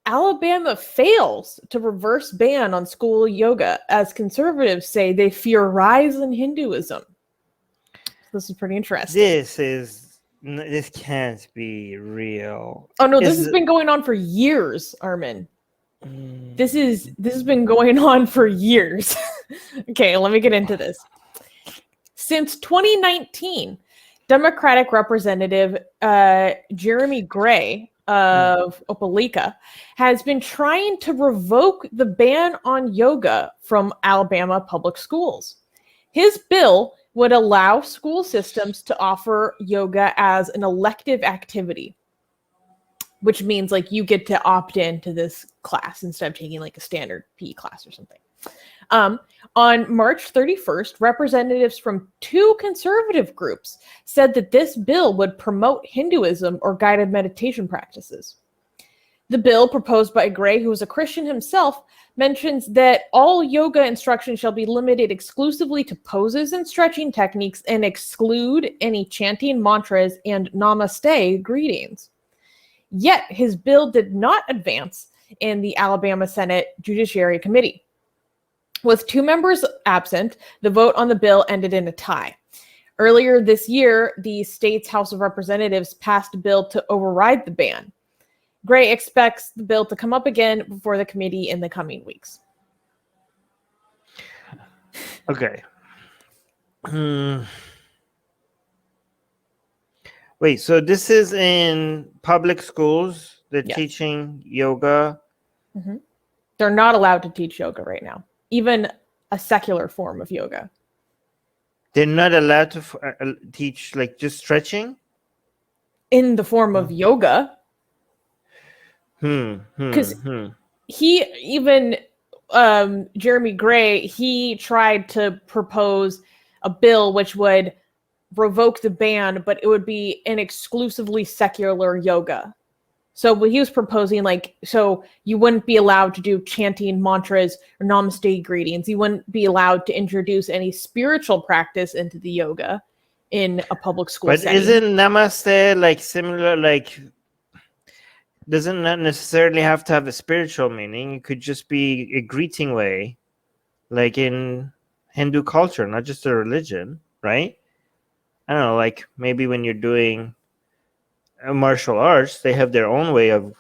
Alabama fails to reverse ban on school yoga as conservatives say they fear rise in Hinduism. This is pretty interesting. This can't be real. Oh no, this has been going on for years, Armin. This has been going on for years. Okay, let me get into this. Since 2019, Democratic Representative Jeremy Gray of Opelika has been trying to revoke the ban on yoga from Alabama public schools. His bill would allow school systems to offer yoga as an elective activity, which means like you get to opt into this class instead of taking like a standard PE class or something. On March 31st, representatives from 2 conservative groups said that this bill would promote Hinduism or guided meditation practices. The bill, proposed by Gray, who is a Christian himself, mentions that all yoga instruction shall be limited exclusively to poses and stretching techniques and exclude any chanting, mantras, and namaste greetings. Yet his bill did not advance in the Alabama Senate Judiciary Committee. With 2 members absent, the vote on the bill ended in a tie. Earlier this year, the state's House of Representatives passed a bill to override the ban. Gray expects the bill to come up again before the committee in the coming weeks. Okay. Wait, so this is in public schools? They're teaching yoga? Mm-hmm. They're not allowed to teach yoga right now, even a secular form of yoga. They're not allowed to teach like just stretching? In the form of yoga. Because he even Jeremy Gray, he tried to propose a bill which would revoke the ban, but it would be an exclusively secular yoga. So what he was proposing, like, so you wouldn't be allowed to do chanting, mantras, or namaste greetings. You wouldn't be allowed to introduce any spiritual practice into the yoga in a public school setting. But isn't namaste like similar, like, doesn't not necessarily have to have a spiritual meaning? It could just be a greeting way, like in Hindu culture, not just a religion, right? I don't know, like maybe when you're doing martial arts, they have their own way of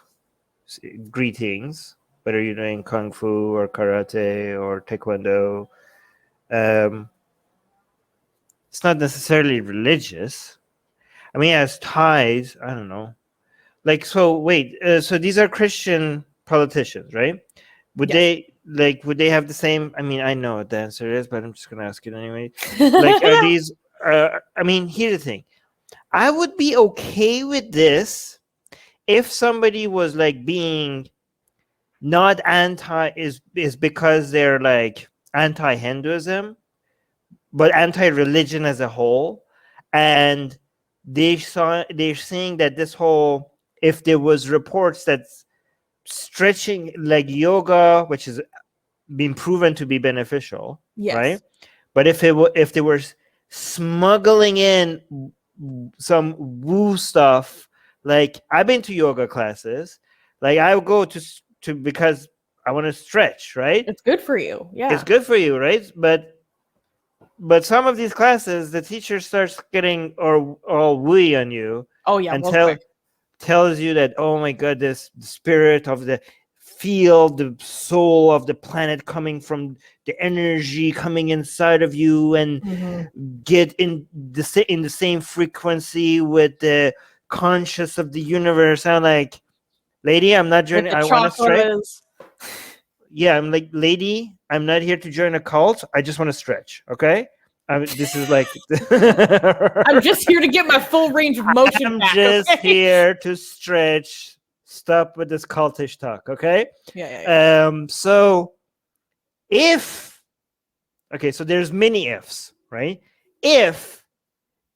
greetings, whether you're doing kung fu or karate or taekwondo. It's not necessarily religious. I mean, as ties, I don't know. Like, so wait, so these are Christian politicians, right? Would they have the same? I mean, I know what the answer is, but I'm just gonna ask it anyway. Like, are these? I mean, here's the thing. I would be okay with this if somebody was like being not anti is because they're like anti-Hinduism, but anti-religion as a whole, and they're saying that this whole, if there was reports that stretching like yoga, which has been proven to be beneficial, right? But if they were smuggling in some woo stuff, like I've been to yoga classes, like I would go to because I want to stretch, right? It's good for you. Yeah, it's good for you, right? But some of these classes, the teacher starts getting all wooey on you. Oh yeah, and tells you that, oh my god, this spirit of the field, the soul of the planet coming from the energy coming inside of you, and get in the same frequency with the conscious of the universe. I'm like, lady, I'm not joining. I want to stretch. Yeah, I'm like, lady, I'm not here to join a cult. I just want to stretch. Okay. This is like I'm just here to get my full range of motion. I'm just here to stretch. Stop with this cultish talk, okay? Yeah. So so there's many ifs, right? If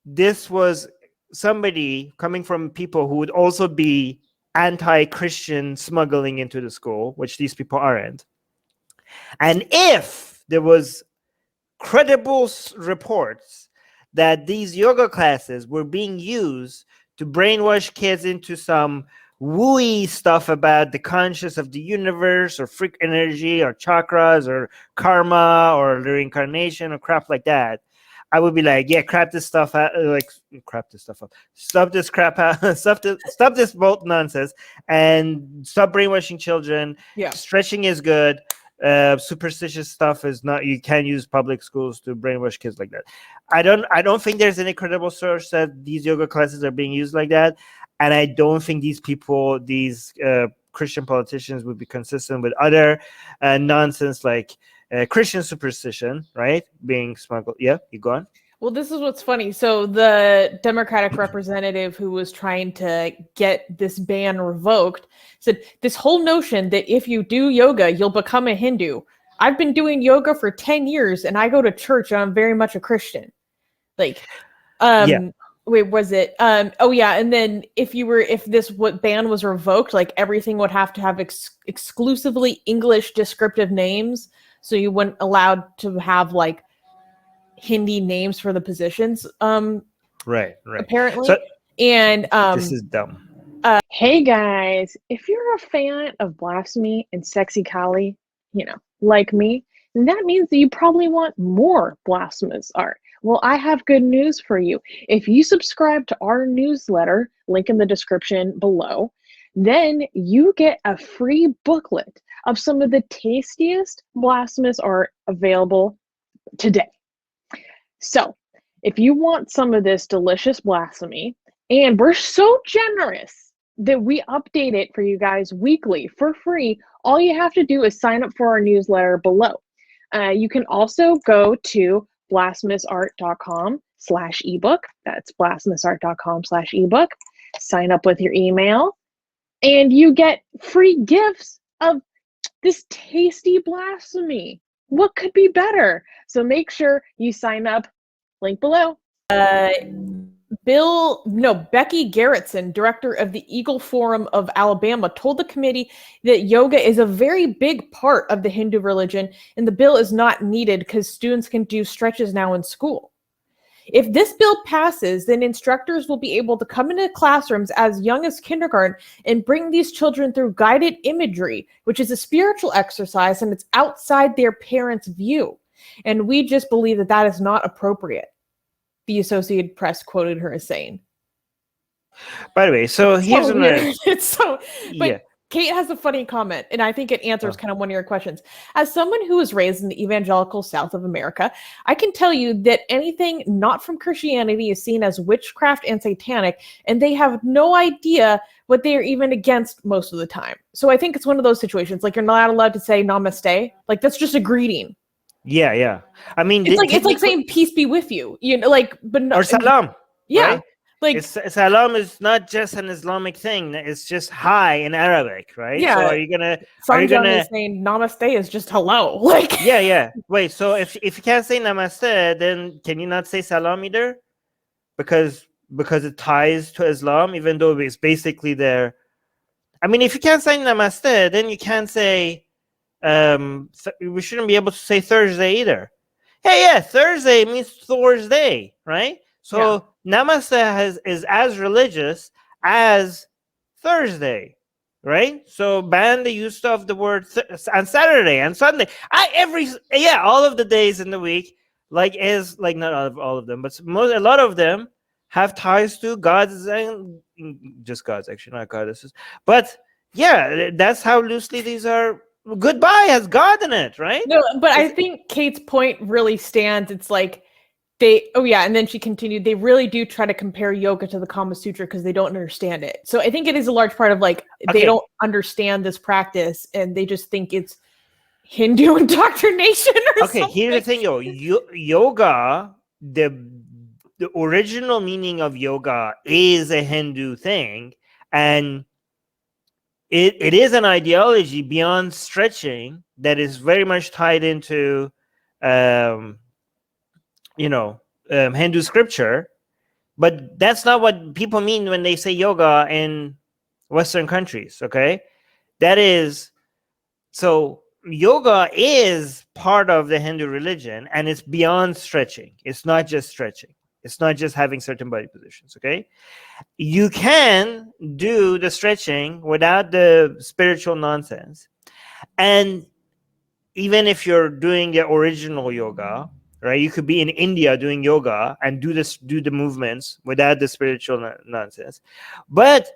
this was somebody coming from people who would also be anti-Christian smuggling into the school, which these people aren't, and if there was credible reports that these yoga classes were being used to brainwash kids into some wooey stuff about the conscious of the universe or freak energy or chakras or karma or the reincarnation or crap like that, I would be like, yeah, crap this stuff out, crap this stuff up, stop this crap out, stop this bolt nonsense, and stop brainwashing children. Yeah. Stretching is good. Superstitious stuff is not. You can't use public schools to brainwash kids like that. I don't think there's any credible source that these yoga classes are being used like that, and I don't think these people, these Christian politicians, would be consistent with other nonsense like Christian superstition, right? Being smuggled. Yeah, you go on. Well, this is what's funny. So the Democratic representative who was trying to get this ban revoked said this whole notion that if you do yoga, you'll become a Hindu. I've been doing yoga for 10 years and I go to church and I'm very much a Christian. Like, wait, was it? Oh yeah. And then if this ban was revoked, like everything would have to have exclusively English descriptive names. So you weren't allowed to have like Hindi names for the positions. Right. Apparently. So, and this is dumb. Hey guys, if you're a fan of blasphemy and sexy Kali, like me, then that means that you probably want more blasphemous art. Well, I have good news for you. If you subscribe to our newsletter, link in the description below, then you get a free booklet of some of the tastiest blasphemous art available today. So, if you want some of this delicious blasphemy, and we're so generous that we update it for you guys weekly for free, all you have to do is sign up for our newsletter below. You can also go to blasphemousart.com/ebook. That's blasphemousart.com/ebook. Sign up with your email, and you get free gifts of this tasty blasphemy. What could be better? So make sure you sign up. Link below. Becky Garrettson, director of the Eagle Forum of Alabama, told the committee that yoga is a very big part of the Hindu religion and the bill is not needed because students can do stretches now in school. If this bill passes, then instructors will be able to come into classrooms as young as kindergarten and bring these children through guided imagery, which is a spiritual exercise and it's outside their parents' view. And we just believe that that is not appropriate, the Associated Press quoted her as saying. By the way, so here's another. It's so, but yeah. Kate has a funny comment, and I think it answers kind of one of your questions. As someone who was raised in the evangelical South of America, I can tell you that anything not from Christianity is seen as witchcraft and satanic, and they have no idea what they are even against most of the time. So I think it's one of those situations, like you're not allowed to say namaste. Like that's just a greeting. Yeah. I mean, it's like saying peace be with you, but no, or salam. Yeah. Right? Like salam is not just an Islamic thing. It's just hi in Arabic, right? Yeah. So are you gonna saying namaste is just hello? Like Yeah. Wait, so if you can't say namaste, then can you not say salam either? Because it ties to Islam, even though it's basically there. I mean, if you can't say namaste, then you can't say we shouldn't be able to say Thursday either. Hey, yeah, Thursday means Thursday, right? So namaste is as religious as Thursday, right? So ban the use of the word on Saturday and Sunday. All of the days in the week, not all of them, but a lot of them have ties to gods and just gods, actually, not goddesses. But yeah, that's how loosely these are. Goodbye has God in it, right? No, but I think Kate's point really stands. It's like and then she continued, they really do try to compare yoga to the Kama Sutra because they don't understand it. So I think it is a large part of they don't understand this practice and they just think it's Hindu indoctrination or something. Here's the thing, yoga, the original meaning of yoga is a Hindu thing, and it is an ideology beyond stretching that is very much tied into Hindu scripture, but that's not what people mean when they say yoga in Western countries. Okay, so yoga is part of the Hindu religion, and it's beyond stretching. It's not just stretching. It's not just having certain body positions, okay? You can do the stretching without the spiritual nonsense. And even if you're doing the original yoga, right? You could be in India doing yoga and do the movements without the spiritual nonsense. But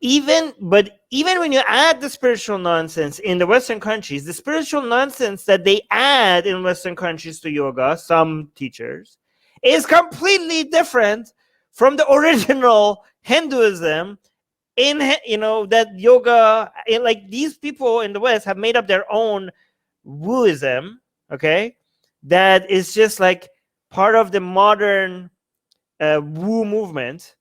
even when you add the spiritual nonsense in the Western countries, the spiritual nonsense that they add in Western countries to yoga, some teachers, is completely different from the original Hinduism. That yoga, like these people in the West have made up their own wooism, okay, that is just like part of the modern woo movement,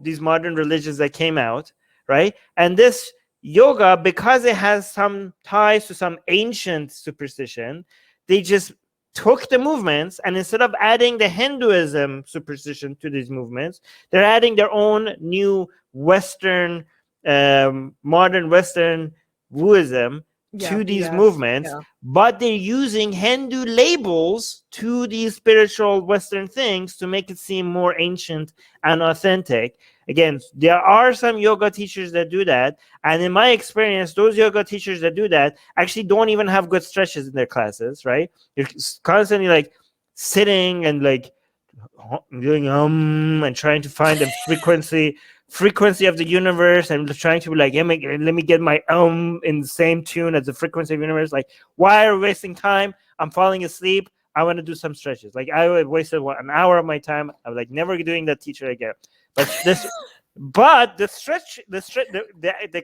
these modern religions that came out, right? And this yoga, because it has some ties to some ancient superstition, they just took the movements, and instead of adding the Hinduism superstition to these movements, they're adding their own new Western, modern Western wooism to these movements, but they're using Hindu labels to these spiritual Western things to make it seem more ancient and authentic. Again, there are some yoga teachers that do that, and in my experience, those yoga teachers that do that actually don't even have good stretches in their classes, right? You're constantly like sitting and like doing and trying to find the frequency of the universe, and trying to be like, let me get my in the same tune as the frequency of the universe. Like, why are we wasting time? I'm falling asleep. I want to do some stretches. Like, I wasted an hour of my time. I was like, never doing that teacher again. But the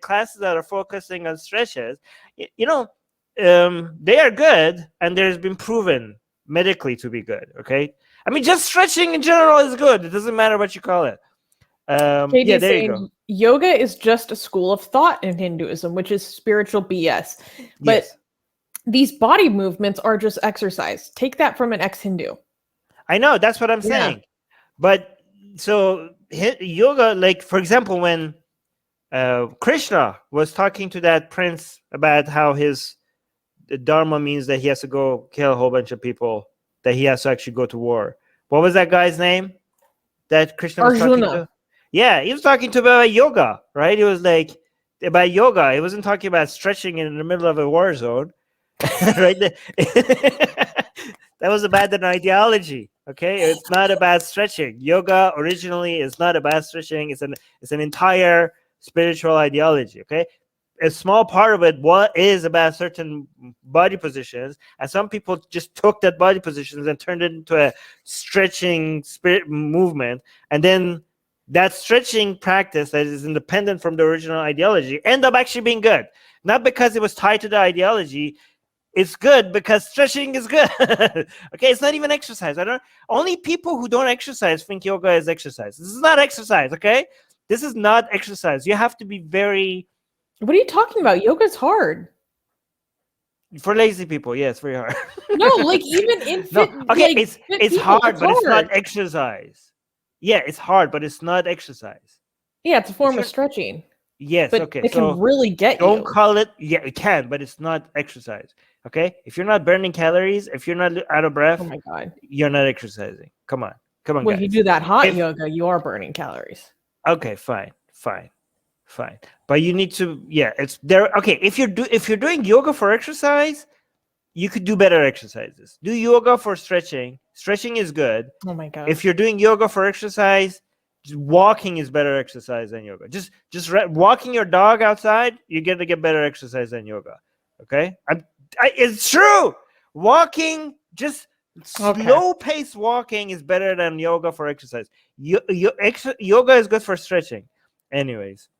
classes that are focusing on stretches, they are good, and there's been proven medically to be good. Okay, I mean, just stretching in general is good. It doesn't matter what you call it. Katie's there you saying go. Yoga is just a school of thought in Hinduism, which is spiritual BS. But these body movements are just exercise. Take that from an ex-Hindu. I know, that's what I'm saying. But so yoga, like for example, when Krishna was talking to that prince about how his dharma means that he has to go kill a whole bunch of people, that he has to actually go to war. What was that guy's name that Krishna was talking to? Yeah, he was talking to about yoga, right? He was like about yoga. He wasn't talking about stretching in the middle of a war zone, right? That was about an ideology. Okay, it's not about stretching. Yoga originally is not about stretching. It's an entire spiritual ideology. Okay, a small part of it is about certain body positions, and some people just took that body positions and turned it into a stretching spirit movement, and then that stretching practice that is independent from the original ideology end up actually being good, not because it was tied to the ideology. It's good because stretching is good. Okay, it's not even exercise. Only people who don't exercise think yoga is exercise. This is not exercise. Okay, this is not exercise. You have to be very. What are you talking about? Yoga's hard. For lazy people, yeah, it's very hard. No, like even in fit, okay, like, it's hard, but it's not exercise. Yeah, it's hard, but it's not exercise. Yeah, it's a form of stretching. Yes, but okay. It can really get don't you. call it. Yeah, it can, but it's not exercise. Okay, if you're not burning calories, if you're not out of breath, oh my god, you're not exercising. Come on, well, guys. If you do that hot yoga, you are burning calories. Okay, fine. But you need to. Yeah, it's there. Okay, if you're doing yoga for exercise, you could do better exercises. Do yoga for stretching. Stretching is good. Oh my god. If you're doing yoga for exercise, walking is better exercise than yoga. Just walking your dog outside, you're gonna get better exercise than yoga. Okay, it's true. Walking, just slow pace walking is better than yoga for exercise. Yoga is good for stretching. Anyways,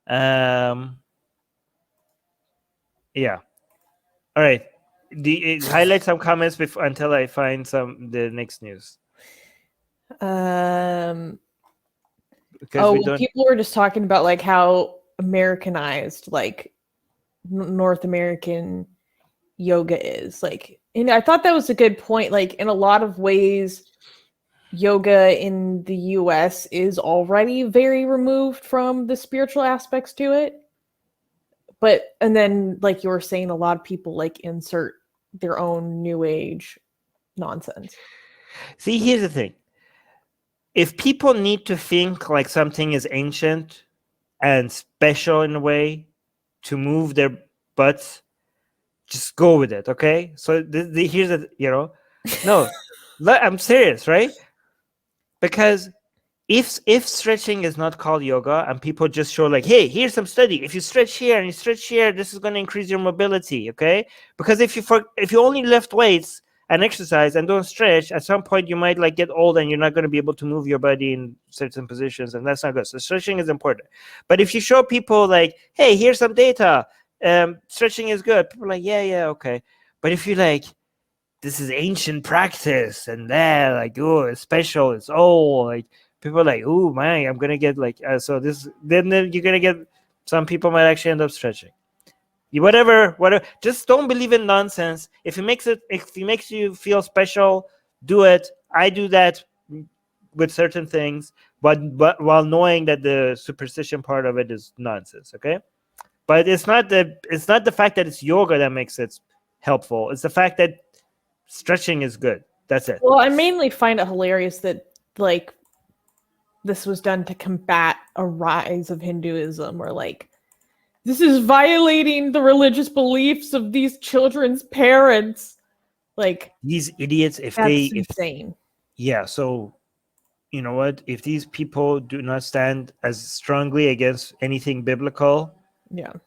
yeah. All right. Highlight some comments until I find the next news. People were just talking about like how Americanized like North American yoga is, like, and I thought that was a good point. Like in a lot of ways, yoga in the US is already very removed from the spiritual aspects to it. And then like you were saying, a lot of people like insert their own new age nonsense. See, here's the thing. If people need to think like something is ancient and special in a way to move their butts, just go with it, okay? So here's the, no, I'm serious, right? Because if stretching is not called yoga and people just show like, hey, here's some study, if you stretch here and you stretch here, this is going to increase your mobility, okay? Because if you only lift weights and exercise and don't stretch, at some point you might like get old and you're not going to be able to move your body in certain positions, and that's not good. So stretching is important. But if you show people like, hey, here's some data, stretching is good, people are like, yeah, okay. But if you like, this is ancient practice and that like, oh, it's special, it's old, like people are like, oh man, I'm gonna get like so this, then you're gonna get, some people might actually end up stretching. Whatever, just don't believe in nonsense. If it makes you feel special, do it. I do that with certain things, but while knowing that the superstition part of it is nonsense, okay? But it's not the fact that it's yoga that makes it helpful. It's the fact that stretching is good. That's it. Well, I mainly find it hilarious that like this was done to combat a rise of Hinduism, or like this is violating the religious beliefs of these children's parents. Like these idiots, if insane. Yeah, so you know what? If these people do not stand as strongly against anything biblical,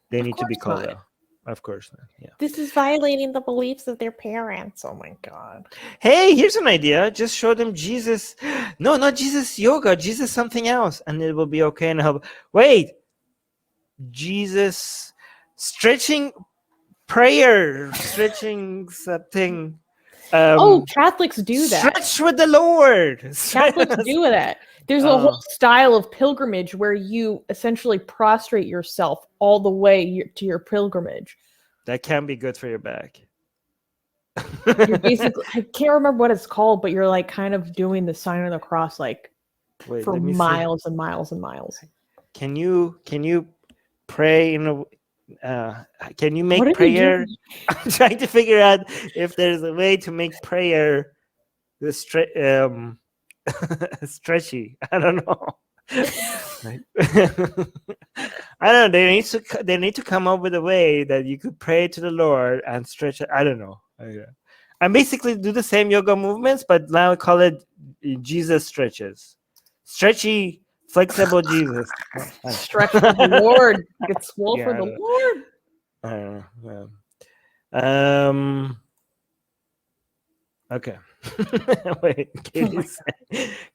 they need to be called out. Of course not. Yeah. This is violating the beliefs of their parents. Oh my God. Hey, here's an idea. Just show them Jesus. No, not Jesus yoga. Jesus something else, and it will be okay and help. Wait, Jesus stretching prayer, stretching something. Catholics do that. Stretch with the Lord. Catholics do that. There's a whole style of pilgrimage where you essentially prostrate yourself all the way to your pilgrimage. That can be good for your back. You're basically, I can't remember what it's called, but you're like kind of doing the sign of the cross like for miles and miles and miles. Can you pray in a can you make prayer? I'm trying to figure out if there's a way to make prayer stretchy. I don't know. I don't know. They need to come up with a way that you could pray to the Lord and stretch it. I don't know. And basically do the same yoga movements, but now call it Jesus stretches. Stretchy, flexible Jesus. Stretch for the Lord. Get swole for the Lord. I don't know. Okay. Wait,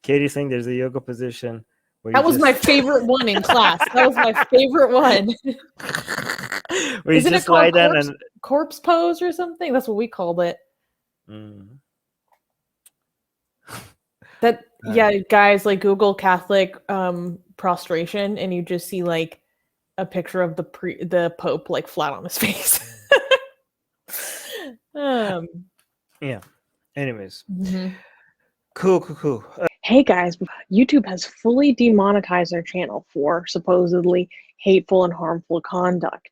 Katie's saying there's a yoga position. That was my favorite one in class. That was my favorite one. Isn't it called corpse pose or something? That's what we called it. Guys, like Google Catholic prostration, and you just see like a picture of the Pope like flat on his face. Yeah. Anyways. Cool. Hey guys, YouTube has fully demonetized our channel for supposedly hateful and harmful conduct,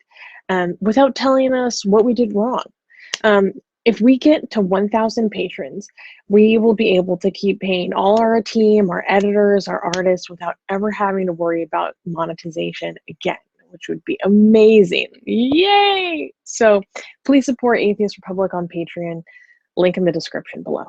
without telling us what we did wrong. If we get to 1,000 patrons, we will be able to keep paying all our team, our editors, our artists, without ever having to worry about monetization again, which would be amazing. Yay! So please support Atheist Republic on Patreon. Link in the description below.